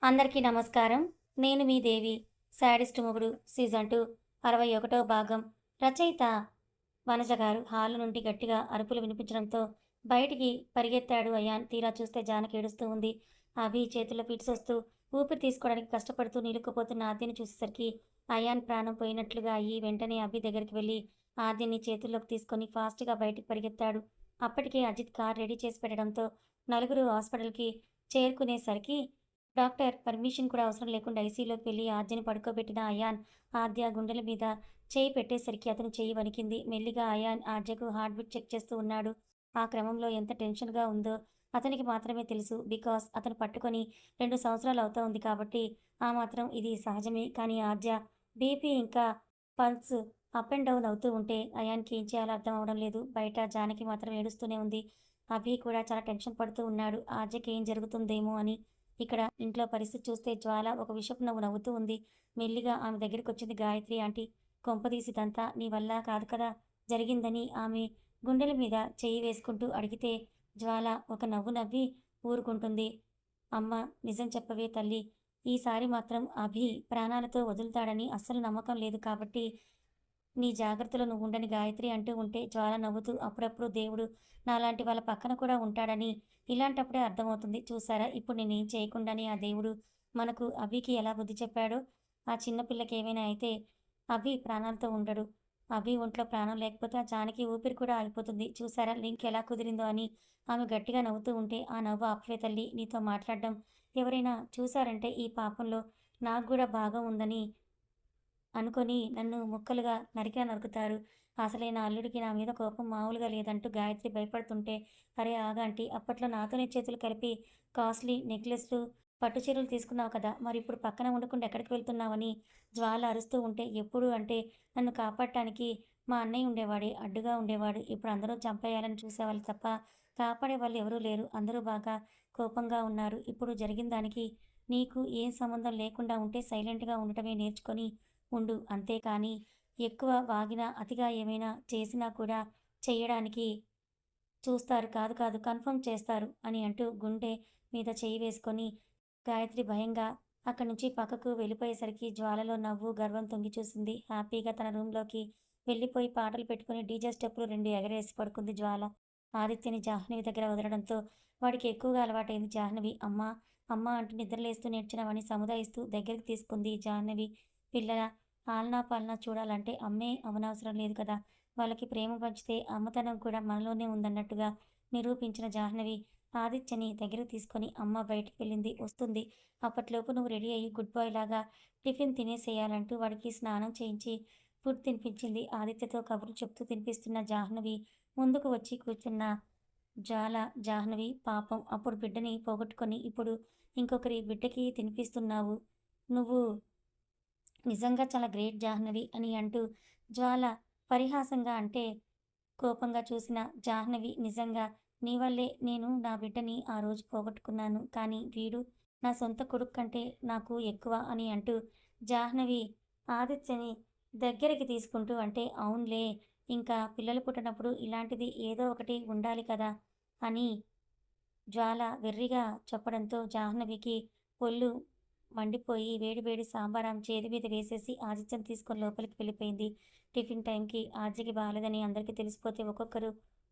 అందరికీ నమస్కారం. నేను మీ దేవి. శాడిస్ట్ మొగుడు సీజన్ 2 61వ భాగం. రచయిత వనజ గారు. హాలు నుండి గట్టిగా అరుపులు వినిపించడంతో బయటికి పరిగెత్తాడు అయాన్. తీరా చూస్తే జానకి ఏడుస్తూ ఉంది. అభి చేతుల్లో ఫిట్స్ వస్తూ ఊపిరి తీసుకోవడానికి కష్టపడుతూ నిలుక్కుపోతున్న ఆద్యని చూసేసరికి అయాన్ ప్రాణం పోయినట్లుగా అయ్యి వెంటనే అభి దగ్గరికి వెళ్ళి ఆద్యని చేతుల్లోకి తీసుకొని ఫాస్ట్‌గా బయటికి పరిగెత్తాడు. అప్పటికే అజిత్ కార్ రెడీ చేసి పెట్టడంతో నలుగురు హాస్పిటల్‌కి చేరుకునేసరికి డాక్టర్ పర్మిషన్ కూడా అవసరం లేకుండా ఐసీయూలోకి వెళ్లి ఆద్యని పడుకోబెట్టిన అయాన్ ఆద్య గుండెల మీద చేయి పెట్టేసరికి అతని చెయ్యి వణికింది. మెల్లిగా అయాన్ ఆద్యకు హార్ట్ బీట్ చెక్ చేస్తూ ఉన్నాడు. ఆ క్రమంలో ఎంత టెన్షన్‌గా ఉందో అతనికి మాత్రమే తెలుసు. బికాస్ అతను పట్టుకొని 2 సంవత్సరాలు అవుతా ఉంది కాబట్టి ఆ మాత్రం ఇది సహజమే. కానీ ఆద్య బీపీ ఇంకా పల్స్ అప్ అండ్ డౌన్ అవుతూ ఉంటే అయాన్‌కి ఏం చేయాలో అర్థం అవ్వడం లేదు. బయట జానకి మాత్రం ఏడుస్తూనే ఉంది. అభి కూడా చాలా టెన్షన్ పడుతూ ఉన్నాడు. ఆద్యకి ఏం జరుగుతుందేమో అని. ఇక్కడ ఇంట్లో పరిస్థితి చూస్తే జ్వాల ఒక విషపు నవ్వు నవ్వుతూ ఉంది. మెల్లిగా ఆమె దగ్గరికొచ్చింది గాయత్రి ఆంటీ. కొంపదీసి ఇదంతా నీ వల్ల కాదు కదా జరిగిందని ఆమె గుండెల మీద చెయ్యి వేసుకుంటూ అడిగితే జ్వాల ఒక నవ్వు నవ్వి ఊరుకుంటుంది. అమ్మ నిజం చెప్పవే తల్లి. ఈసారి మాత్రం అభి ప్రాణాలతో వదులుతాడని అస్సలు నమ్మకం లేదు కాబట్టి నీ జాగ్రత్తలో నువ్వుండని గాయత్రి అంటూ ఉంటే జ్వాల నవ్వుతూ అప్పుడప్పుడు దేవుడు నాలాంటి వాళ్ళ పక్కన కూడా ఉంటాడని ఇలాంటప్పుడే అర్థమవుతుంది. చూసారా ఇప్పుడు నేనేం చేయకుండానే ఆ దేవుడు మనకు అభికి ఎలా బుద్ధి చెప్పాడో. ఆ చిన్న పిల్లకి ఏమైనా అయితే అభి ప్రాణాలతో ఉండడు. అభి ఒంట్లో ప్రాణం లేకపోతే ఆ జానకి ఊపిరి కూడా ఆగిపోతుంది. చూసారా లింక్ ఎలా కుదిరిందో అని ఆమె గట్టిగా నవ్వుతూ ఉంటే ఆ నవ్వు ఆపవే తల్లి. నీతో మాట్లాడడం ఎవరైనా చూసారంటే ఈ పాపంలో నాకు కూడా భాగం ఉందని అనుకొని నన్ను ముక్కలుగా నరికినా నరుకుతారు. అసలే నా అల్లుడికి నా మీద కోపం మామూలుగా లేదంటూ గాయత్రి భయపడుతుంటే, అరే ఆగాంటీ అప్పట్లో నాతోనే చేతులు కలిపి కాస్ట్‌లీ నెక్లెస్‌లు, పట్టు చీరలు తీసుకున్నావు కదా! మరిప్పుడు పక్కన ఉండకుండా ఎక్కడికి వెళ్తున్నావని జ్వాల అరుస్తూ ఉంటే, ఎప్పుడు అంటే నన్ను కాపాడటానికి మా అన్నయ్య ఉండేవాడే, అడ్డుగా ఉండేవాడు. ఇప్పుడు అందరూ చంపేయాలని చూసేవాళ్ళు తప్ప కాపాడేవాళ్ళు ఎవరూ లేరు. అందరూ బాగా కోపంగా ఉన్నారు. ఇప్పుడు జరిగిన దానికి నీకు ఏం సంబంధం లేకుండా ఉంటే సైలెంట్‌గా ఉండటమే నేర్చుకొని ఉండు. అంతేకానీ ఎక్కువ వాగినా, అతిగా ఏమైనా చేసినా కూడా చెయ్యడానికి చూస్తారు. కాదు కాదు కన్ఫర్మ్ చేస్తారు అని అంటూ గుండె మీద చెయ్యి వేసుకొని గాయత్రి భయంగా అక్కడి నుంచి పక్కకు వెళ్ళిపోయేసరికి జ్వాలలో నవ్వు, గర్వం తొంగి చూసింది. హ్యాపీగా తన రూమ్‌లోకి వెళ్ళిపోయి పాటలు పెట్టుకొని డీజే స్టెప్పులు 2 ఎగరేసి పడుకుంది జ్వాల. ఆదిత్యని జాహ్నవి దగ్గర వదలడంతో వాడికి ఎక్కువగా అలవాటైంది జాహ్నవి. అమ్మా! అమ్మా! అంటూ నిద్రలేస్తూ నేడ్చిన వాడిని సముదాయిస్తూ దగ్గరికి తీసుకుంది జాహ్నవి. పిల్లల ఆలనా పాలనా చూడాలంటే అమ్మే అవ్వనవసరం లేదు కదా! వాళ్ళకి ప్రేమ పంచితే అమ్మతనం కూడా మనలోనే ఉందన్నట్టుగా నిరూపించిన జాహ్నవి ఆదిత్యని దగ్గరికి తీసుకొని అమ్మ బయటికి వెళ్ళింది. వస్తుంది. అప్పట్లోపు నువ్వు రెడీ అయ్యి గుడ్ బాయ్ లాగా టిఫిన్ తినేసేయాలంటూ వాడికి స్నానం చేయించి ఫుడ్ తినిపించింది. ఆదిత్యతో కబుర్లు చెప్తూ తినిపిస్తున్న జాహ్నవి ముందుకు వచ్చి కూర్చున్న జాల జాహ్నవి పాపం అప్పుడు బిడ్డని పోగొట్టుకొని ఇప్పుడు ఇంకొకరి బిడ్డకి తినిపిస్తున్నావు. నువ్వు నిజంగా చాలా గ్రేట్ జాహ్నవి అని అంటూ జ్వాల పరిహాసంగా అంటే కోపంగా చూసిన జాహ్నవి నిజంగా నీ వల్లే నేను నా బిడ్డని ఆ రోజు పోగొట్టుకున్నాను. కానీ వీడు నా సొంత కొడుకు కంటే నాకు ఎక్కువ అని అంటూ జాహ్నవి ఆదిత్యని దగ్గరికి తీసుకుంటూ అంటే అవునులే ఇంకా పిల్లలు పుట్టినప్పుడు ఇలాంటిది ఏదో ఒకటి ఉండాలి కదా అని జ్వాల వెర్రిగా చెప్పడంతో జాహ్నవికి ఒళ్ళు మండిపోయి వేడి వేడి సాంబారం చేతి మీద వేసేసి ఆదిత్యను తీసుకొని లోపలికి వెళ్ళిపోయింది. టిఫిన్ టైంకి ఆద్యకి బాలేదని అందరికీ తెలిసిపోతే ఒక్కొక్కరు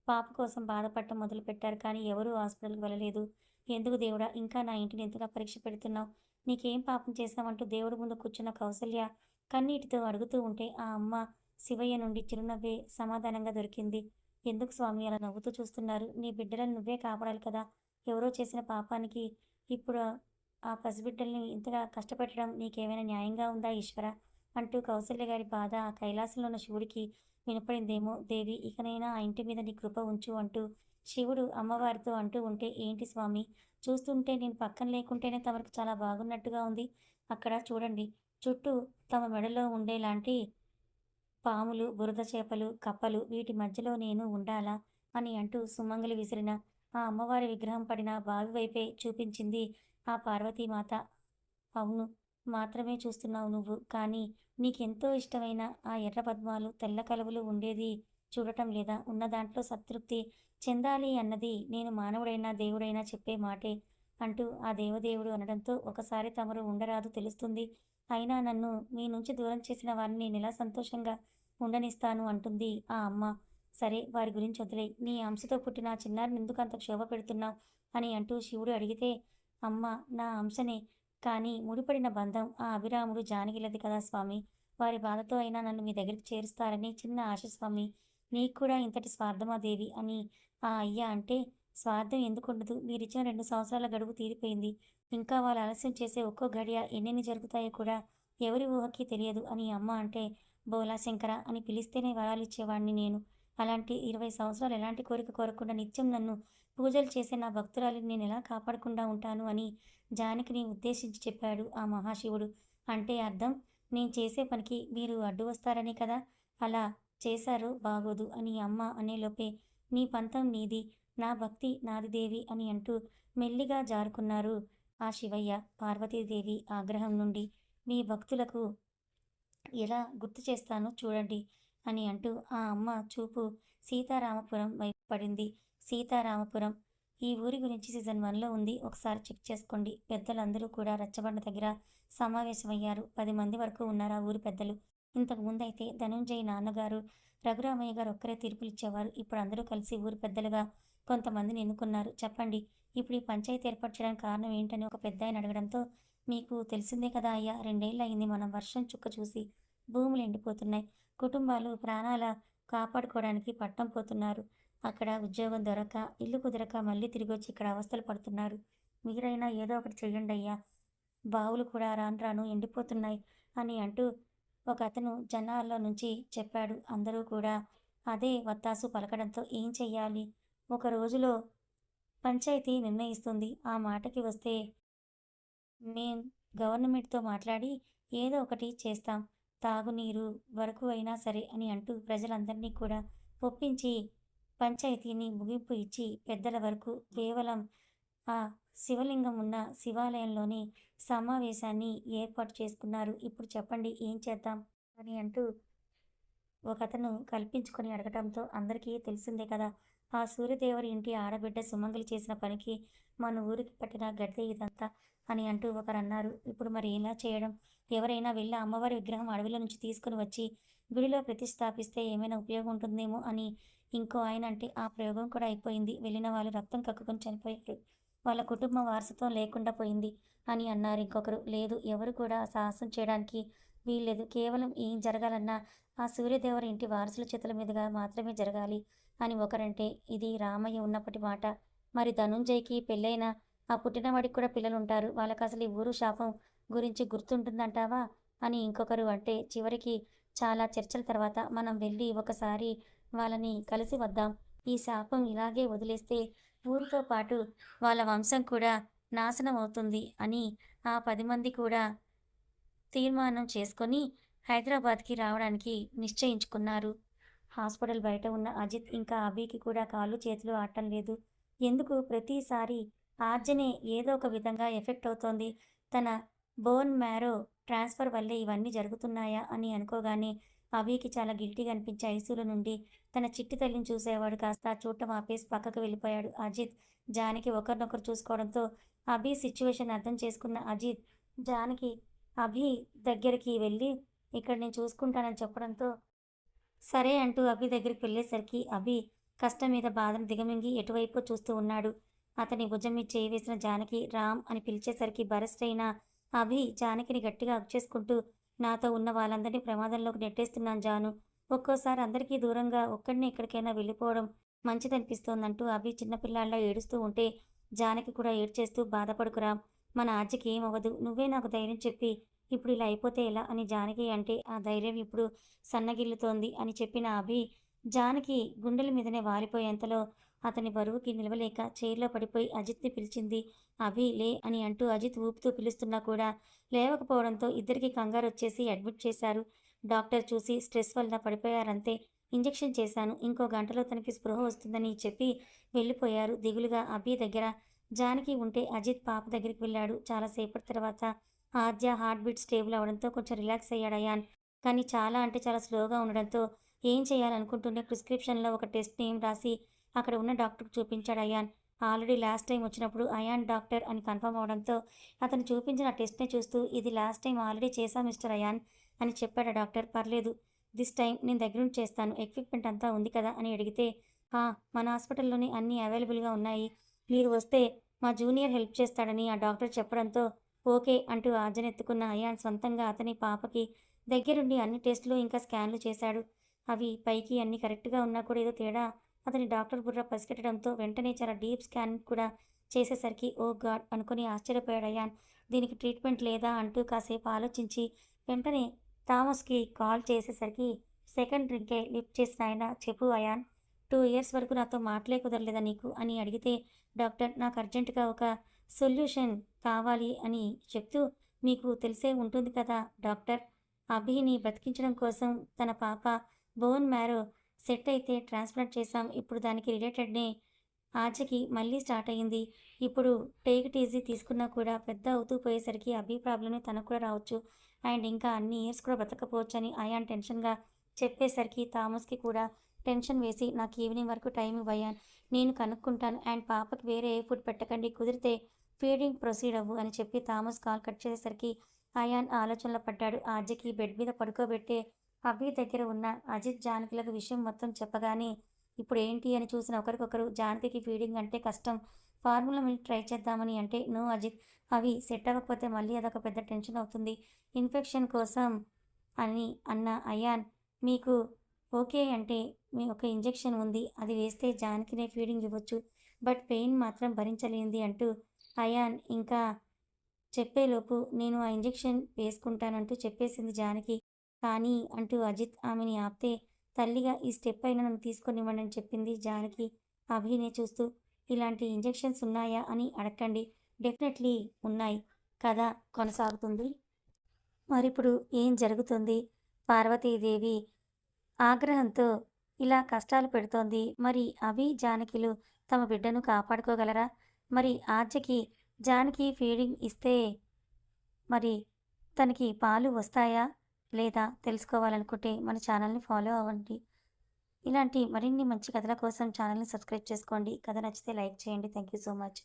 పాప కోసం బాధపడటం మొదలుపెట్టారు. కానీ ఎవరూ హాస్పిటల్‌కి వెళ్ళలేదు. ఎందుకు దేవుడా! ఇంకా నా ఇంటిని ఇంతగా పరీక్ష పెడుతున్నావు? నీకేం పాపం చేశావంటూ దేవుడి ముందు కూర్చున్న కౌసల్య కన్నీటితో అడుగుతూ ఉంటే ఆ అమ్మ శివయ్య నుండి చిరునవ్వే సమాధానంగా దొరికింది. ఎందుకు స్వామి అలా నవ్వుతూ చూస్తున్నారు? నీ బిడ్డలను నువ్వే కాపాడాలి కదా! ఎవరో చేసిన పాపానికి ఇప్పుడు ఆ పసిబిడ్డల్ని ఇంతగా కష్టపెట్టడం నీకేమైనా న్యాయంగా ఉందా ఈశ్వర? అంటూ కౌసల్య గారి బాధ ఆ కైలాసంలో ఉన్న శివుడికి వినపడిందేమో. దేవి ఇకనైనా ఆ ఇంటి మీద నీ కృప ఉంచు అంటూ శివుడు అమ్మవారితో అంటూ ఉంటే ఏంటి స్వామి చూస్తుంటే నేను పక్కన లేకుంటేనే తమరికి చాలా బాగున్నట్టుగా ఉంది. అక్కడ చూడండి చుట్టూ తమ మెడలో ఉండేలాంటి పాములు, బురద చేపలు, కప్పలు వీటి మధ్యలో నేను ఉండాలా? అని అంటూ సుమంగలి విసిరిన ఆ అమ్మవారి విగ్రహం పడిన బావి వైపే చూపించింది ఆ పార్వతీమాత. అవును. మాత్రమే చూస్తున్నావు నువ్వు. కానీ నీకెంతో ఇష్టమైన ఆ ఎర్ర పద్మాలు, తెల్ల కలువలు ఉండేది చూడటం లేదా? ఉన్న దాంట్లో సంతృప్తి చెందాలి అన్నది నేను మానవుడైనా, దేవుడైనా చెప్పే మాటే. అంటూ ఆ దేవదేవుడు అనడంతో ఒకసారి తమరు ఉండరాదు తెలుస్తుంది. అయినా నన్ను మీ నుంచి దూరం చేసిన వారిని నేనెలా సంతోషంగా ఉండనిస్తాను అంటుంది ఆ అమ్మ. సరే వారి గురించి వదిలేయ్. నీ అంశతో పుట్టిన ఆ చిన్నారిని ఎందుకంత క్షోభ పెడుతున్నావు అని అంటూ శివుడు అడిగితే, అమ్మ నా అంశనే. కానీ ముడిపడిన బంధం ఆ అభిరాముడు జానకిలది కదా స్వామి. వారి బాధతో అయినా నన్ను మీ దగ్గరికి చేరుస్తారని చిన్న ఆశ స్వామి. నీకు కూడా ఇంతటి స్వార్థమా దేవి అని ఆ అయ్య అంటే, స్వార్థం ఎందుకుండదు? మీరిచ్చిన 2 సంవత్సరాల గడువు తీరిపోయింది. ఇంకా వాళ్ళు ఆలస్యం చేసే ఒక్కో గడియ ఎన్నెన్ని జరుగుతాయో కూడా ఎవరి ఊహకి తెలియదు అని అమ్మ అంటే, బోలా శంకర అని పిలిస్తేనే వరాలిచ్చేవాడిని నేను. అలాంటి 20 సంవత్సరాలు ఎలాంటి కోరిక కోరకుండా నిత్యం నన్ను పూజలు చేసే నా భక్తురాలిని నేనెలా కాపాడకుండా ఉంటాను అని జానకిని ఉద్దేశించి చెప్పాడు ఆ మహాశివుడు. అంటే అర్థం నేను చేసే పనికి మీరు అడ్డు వస్తారనే కదా! అలా చేశారో బాగోదు అని అమ్మ అనేలోపే నీ పంతం నీది, నా భక్తి నాది దేవి అని అంటూ మెల్లిగా జారుకున్నారు ఆ శివయ్య. పార్వతీదేవి ఆగ్రహం నుండి మీ భక్తులకు ఎలా గుర్తు చేస్తానో చూడండి అని అంటూ ఆ అమ్మ చూపు సీతారామపురం వైపు పడింది. సీతారామపురం ఈ ఊరి గురించి సీజన్ 1లో ఉంది. ఒకసారి చెక్ చేసుకోండి. పెద్దలందరూ కూడా రచ్చబండ దగ్గర సమావేశమయ్యారు. 10 మంది వరకు ఉన్నారు ఆ ఊరి పెద్దలు. ఇంతకు ముందైతే ధనుంజయ్ నాన్నగారు, రఘురామయ్య గారు ఒక్కరే తీర్పులిచ్చేవారు. ఇప్పుడు అందరూ కలిసి ఊరి పెద్దలుగా కొంతమందిని ఎన్నుకున్నారు. చెప్పండి, ఇప్పుడు ఈ పంచాయతీ ఏర్పాటు చేయడానికి కారణం ఏంటని ఒక పెద్దాయన అడగడంతో, మీకు తెలిసిందే కదా అయ్యా! 2 ఏళ్లయింది మనం వర్షం చుక్క చూసి. భూములు ఎండిపోతున్నాయి. కుటుంబాలు ప్రాణాల కాపాడుకోవడానికి పట్నం పోతున్నారు. అక్కడ ఉద్యోగం దొరక్క, ఇల్లు కుదరక మళ్ళీ తిరిగొచ్చి ఇక్కడ అవస్థలు పడుతున్నారు. మీరైనా ఏదో ఒకటి చెయ్యండయ్యా! బావులు కూడా రాను రాను ఎండిపోతున్నాయి అని అంటూ ఒకతను జనాల్లో నుంచి చెప్పాడు. అందరూ కూడా అదే వత్తాసు పలకడంతో ఏం చెయ్యాలి? ఒక రోజులో పంచాయతీ నిర్ణయిస్తుంది. ఆ మాటకి వస్తే మేం గవర్నమెంట్‌తో మాట్లాడి ఏదో ఒకటి చేస్తాం. తాగునీరు వరకు అయినా సరే అని అంటూ ప్రజలందరినీ కూడా ఒప్పించి పంచాయతీని ముగింపు ఇచ్చి పెద్దల వరకు కేవలం ఆ శివలింగం ఉన్న శివాలయంలోని సమావేశాన్ని ఏర్పాటు చేసుకున్నారు. ఇప్పుడు చెప్పండి ఏం చేద్దాం? అని అంటూ ఒకతను కల్పించుకొని అడగటంతో అందరికీ తెలిసిందే కదా! ఆ సూర్యదేవరి ఇంటి ఆడబిడ్డ సుమంగలి చేసిన పనికి మన ఊరికి పట్టిన గడ్డే ఇదంతా అని అంటూ ఒకరన్నారు. ఇప్పుడు మరి ఎలా చేయడం? ఎవరైనా వెళ్ళి ఆ అమ్మవారి విగ్రహం అడవిలో నుంచి తీసుకొని వచ్చి గుడిలో ప్రతిష్ఠాపిస్తే ఏమైనా ఉపయోగం ఉంటుందేమో అని ఇంకో ఆయన అంటే, ఆ ప్రయోగం కూడా అయిపోయింది. వెళ్ళిన వాళ్ళు రక్తం కక్కుకొని చనిపోయారు. వాళ్ళ కుటుంబం వారసత్వం లేకుండా పోయింది అని అన్నారు ఇంకొకరు. లేదు, ఎవరు కూడా సాహసం చేయడానికి వీల్లేదు. కేవలం ఏం జరగాలన్నా ఆ సూర్యదేవర ఇంటి వారసుల చేతుల మీదుగా మాత్రమే జరగాలి అని ఒకరంటే, ఇది రామయ్య ఉన్నప్పటి మాట. మరి ధనుంజయ్‌కి పెళ్ళైన ఆ పుట్టినవాడికి కూడా పిల్లలుంటారు. వాళ్ళకసలు ఈ ఊరు శాపం గురించి గుర్తుంటుందంటావా? అని ఇంకొకరు అంటే, చివరికి చాలా చర్చల తర్వాత మనం వెళ్ళి ఒకసారి వాళ్ళని కలిసి వద్దాం. ఈ శాపం ఇలాగే వదిలేస్తే ఊరితో పాటు వాళ్ళ వంశం కూడా నాశనం అవుతుంది అని ఆ 10 మంది కూడా తీర్మానం చేసుకొని హైదరాబాద్‌కి రావడానికి నిశ్చయించుకున్నారు. హాస్పిటల్ బయట ఉన్న అజిత్ ఇంకా అభికి కూడా కాళ్ళు చేతులు ఆడటం లేదు. ఎందుకు ప్రతిసారి ఆర్జనే ఏదో ఒక విధంగా ఎఫెక్ట్ అవుతోంది. తన బోన్ మ్యారో ట్రాన్స్‌ఫర్ వల్లే ఇవన్నీ జరుగుతున్నాయా అని అనుకోగానే అభికి చాలా గిల్టీగా అనిపించి ఐసీయూలో నుండి తన చిట్టి తల్లిని చూసేవాడు కాస్త చూడటం ఆపేసి పక్కకు వెళ్ళిపోయాడు. అజిత్, జానకి ఒకరినొకరు చూసుకోవడంతో అభి సిట్యుయేషన్ అర్థం చేసుకున్న అజిత్, జానకి అభి దగ్గరికి వెళ్ళి ఇక్కడ నేను చూసుకుంటానని చెప్పడంతో సరే అంటూ అభి దగ్గరికి వెళ్ళేసరికి అభి కష్టం మీద బాధను దిగమింగి ఎటువైపో చూస్తూ ఉన్నాడు. అతని భుజం మీద చేయి వేసిన జానకి రామ్ అని పిలిచేసరికి బరస్ట్ అయిన అభి జానకిని గట్టిగా హగ్ చేసుకుంటూ, నాతో ఉన్న వాళ్ళందరినీ ప్రమాదంలోకి నెట్టేస్తున్నాను జాను. ఒక్కోసారి అందరికీ దూరంగా ఒక్కడినే ఎక్కడికైనా వెళ్ళిపోవడం మంచిదనిపిస్తోందంటూ అభి చిన్నపిల్లాడిలా ఏడుస్తూ ఉంటే జానకి కూడా ఏడ్చేస్తూ, బాధపడకు రామ్, మన ఆజ్యకి ఏమవ్వదు. నువ్వే నాకు ధైర్యం చెప్పి ఇప్పుడు ఇలా అయిపోతే ఎలా అని జానకి అంటే, ఆ ధైర్యం ఇప్పుడు సన్నగిల్లుతోంది అని చెప్పిన అభి జానకి గుండెల మీదనే వాలిపోయేంతలో అతని బరువుకి నిలవలేక చైర్లో పడిపోయి అజిత్‌ని పిలిచింది. అభి లే అని అంటూ అజిత్ ఊపుతూ పిలుస్తున్నా కూడా లేవకపోవడంతో ఇద్దరికీ కంగారొచ్చేసి అడ్మిట్ చేశారు. డాక్టర్ చూసి స్ట్రెస్ వల్ల పడిపోయారంతే. ఇంజెక్షన్ చేశాను. ఇంకో గంటలో తనకి స్పృహ వస్తుందని చెప్పి వెళ్ళిపోయారు. దిగులుగా అభి దగ్గర జానకి ఉంటే అజిత్ పాప దగ్గరికి వెళ్ళాడు. చాలా సేపటి తర్వాత ఆద్య హార్ట్ బీట్ స్టేబుల్ అవ్వడంతో కొంచెం రిలాక్స్ అయ్యాడు అయాన్. కానీ చాలా అంటే చాలా స్లోగా ఉండడంతో ఏం చేయాలనుకుంటూనే ప్రిస్క్రిప్షన్‌లో ఒక టెస్ట్ నేమ్ రాసి అక్కడ ఉన్న డాక్టర్‌కి చూపించాడు అయాన్. ఆల్రెడీ లాస్ట్ టైం వచ్చినప్పుడు అయాన్ డాక్టర్ అని కన్ఫర్మ్ అవడంతో అతను చూపించిన టెస్ట్‌ని చూస్తూ ఇది లాస్ట్ టైం ఆల్రెడీ చేశాం మిస్టర్ అయాన్ అని చెప్పాడు ఆ డాక్టర్. పర్లేదు దిస్ టైమ్ నేను దగ్గరుండి చేస్తాను. ఎక్విప్‌మెంట్ అంతా ఉంది కదా అని అడిగితే, ఆ! మన హాస్పిటల్‌లోనే అన్నీ అవైలబుల్‌గా ఉన్నాయి. మీరు వస్తే మా జూనియర్ హెల్ప్ చేస్తాడని ఆ డాక్టర్ చెప్పడంతో ఓకే అంటూ ఆజ్ఞనెత్తుకున్న అయాన్ సొంతంగా అతని పాపకి దగ్గరుండి అన్ని టెస్టులు ఇంకా స్కాన్‌లు చేశాడు. అవి పైకి అన్నీ కరెక్ట్‌గా ఉన్నా కూడా ఏదో తేడా అతని డాక్టర్ బుర్ర పసిగట్టడంతో వెంటనే చాలా డీప్ స్కాన్ కూడా చేసేసరికి ఓ గాడ్ అనుకుని ఆశ్చర్యపోయాడు అయాన్. దీనికి ట్రీట్మెంట్ లేదా అంటూ కాసేపు ఆలోచించి వెంటనే థామస్కి కాల్ చేసేసరికి సెకండ్ డ్రింకే లిఫ్ట్ చేసిన ఆయన చెప్పు అయాన్ 2 ఇయర్స్ వరకు నాతో మాటలే కుదరలేదా నీకు అని అడిగితే డాక్టర్ నాకు అర్జెంటుగా ఒక సొల్యూషన్ కావాలి అని చెప్తూ మీకు తెలిసే ఉంటుంది కదా డాక్టర్ అభిని బతికించడం కోసం తన పాప బోన్ మ్యారో సెట్ అయితే ట్రాన్స్‌ప్లాంట్ చేశాం. ఇప్పుడు దానికి రిలేటెడ్‌నే ఆచకి మళ్ళీ స్టార్ట్ అయింది. ఇప్పుడు టేక్ ఇట్ ఈజీ తీసుకున్నా కూడా పెద్ద అవుతూ పోయేసరికి అభి ప్రాబ్లమే తనకు కూడా రావచ్చు. అండ్ ఇంకా అన్ని ఇయర్స్ కూడా బ్రతకపోవచ్చని అయాన్ టెన్షన్‌గా చెప్పేసరికి థామస్‌కి కూడా టెన్షన్ వేసి నాకు ఈవినింగ్ వరకు టైం ఇవ్వు అయాన్. నేను కనుక్కుంటాను. అండ్ పాపకి వేరే ఏ ఫుడ్ పెట్టకండి. కుదిరితే ఫీడింగ్ ప్రొసీడ్ అవ్వు అని చెప్పి థామస్ కాల్ కట్ చేసేసరికి అయాన్ ఆలోచనలో పడ్డాడు. ఆద్యకి బెడ్ మీద పడుకోబెట్టే అభి దగ్గర ఉన్న అజిత్, జానకిలకు విషయం మొత్తం చెప్పగానే ఇప్పుడేంటి అని చూసిన ఒకరికొకరు జానకికి ఫీడింగ్ అంటే కష్టం. ఫార్ములా మిల్క్ ట్రై చేద్దామని అంటే నో అజిత్. అవి సెట్ అవ్వకపోతే మళ్ళీ అదొక పెద్ద టెన్షన్ అవుతుంది. ఇన్ఫెక్షన్ కోసం అని అన్న అయాన్ మీకు ఓకే అంటే మీ ఒక ఇంజెక్షన్ ఉంది. అది వేస్తే జానకినే ఫీడింగ్ ఇవ్వచ్చు. బట్ పెయిన్ మాత్రం భరించలేనిది అంటూ అయాన్ ఇంకా చెప్పేలోపు నేను ఆ ఇంజెక్షన్ వేసుకుంటానంటూ చెప్పేసింది జానకి. కానీ అంటూ అజిత్ ఆమెని ఆపితే తల్లిగా ఈ స్టెప్ అయినా నన్ను తీసుకొనివ్వండి అని చెప్పింది జానకి. అభినే చూస్తూ ఇలాంటి ఇంజెక్షన్స్ ఉన్నాయా అని అడక్కండి. డెఫినెట్లీ ఉన్నాయి. కథ కొనసాగుతుంది. మరిప్పుడు ఏం జరుగుతుంది? పార్వతీదేవి ఆగ్రహంతో ఇలా కష్టాలు పెడుతోంది. మరి అభి, జానకిలు తమ బిడ్డను కాపాడుకోగలరా? మరి ఆద్యకి జానకి ఫీడింగ్ ఇస్తే మరి తనకి పాలు వస్తాయా? లేదా? తెలుసుకోవాలనుకుంటే మన ఛానల్‌ని ఫాలో అవ్వండి. ఇలాంటి మరిన్ని మంచి కథల కోసం ఛానల్‌ని సబ్స్క్రైబ్ చేసుకోండి. కథ నచ్చితే లైక్ చేయండి. Thank you so much.